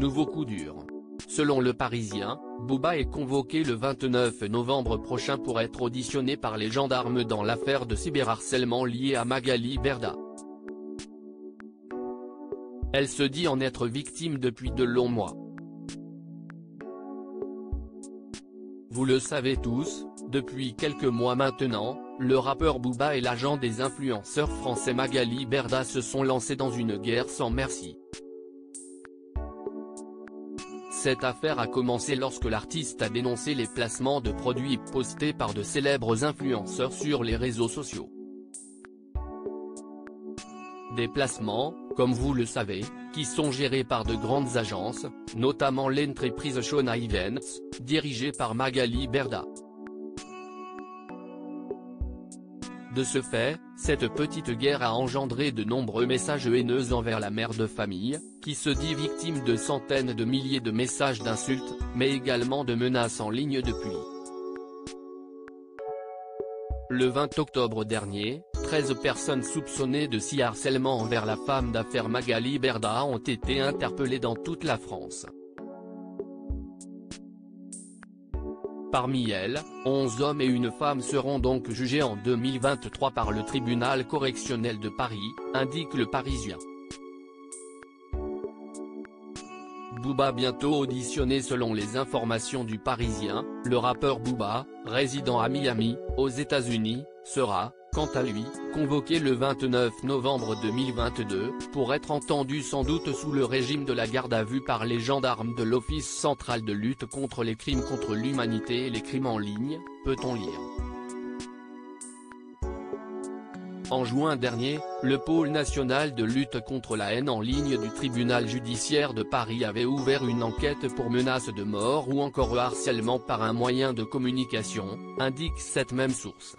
nouveau coup dur. Selon Le Parisien, Booba est convoqué le 29 novembre prochain pour être auditionné par les gendarmes dans l'affaire de cyberharcèlement liée à Magali Berda. Elle se dit en être victime depuis de longs mois. Vous le savez tous, depuis quelques mois maintenant, le rappeur Booba et l'agent des influenceurs français Magali Berda se sont lancés dans une guerre sans merci. Cette affaire a commencé lorsque l'artiste a dénoncé les placements de produits postés par de célèbres influenceurs sur les réseaux sociaux. Des placements, comme vous le savez, qui sont gérés par de grandes agences, notamment l'entreprise Shona Events, dirigée par Magali Berda. De ce fait, cette petite guerre a engendré de nombreux messages haineux envers la mère de famille, qui se dit victime de centaines de milliers de messages d'insultes, mais également de menaces en ligne depuis. Le 20 octobre dernier, 13 personnes soupçonnées de cyberharcèlement envers la femme d'affaires Magali Berda ont été interpellées dans toute la France. Parmi elles, 11 hommes et une femme seront donc jugés en 2023 par le tribunal correctionnel de Paris, indique Le Parisien. Booba bientôt auditionné. Selon les informations du Parisien, le rappeur Booba, résidant à Miami, aux États-Unis, sera, quant à lui, convoqué le 29 novembre 2022, pour être entendu sans doute sous le régime de la garde à vue par les gendarmes de l'Office central de lutte contre les crimes contre l'humanité et les crimes en ligne, peut-on lire. En juin dernier, le pôle national de lutte contre la haine en ligne du tribunal judiciaire de Paris avait ouvert une enquête pour menaces de mort ou encore harcèlement par un moyen de communication, indique cette même source.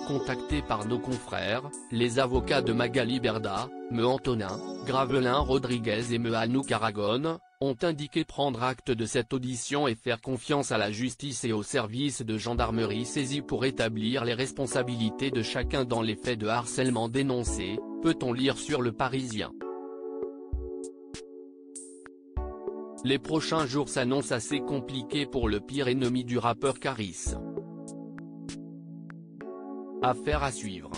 Contactés par nos confrères, les avocats de Magali Berda, Me Antonin, Gravelin Rodriguez et Me Anouk Aragon, ont indiqué prendre acte de cette audition et faire confiance à la justice et aux services de gendarmerie saisis pour établir les responsabilités de chacun dans les faits de harcèlement dénoncés, peut-on lire sur Le Parisien. Les prochains jours s'annoncent assez compliqués pour le pire ennemi du rappeur Caris. Affaire à suivre.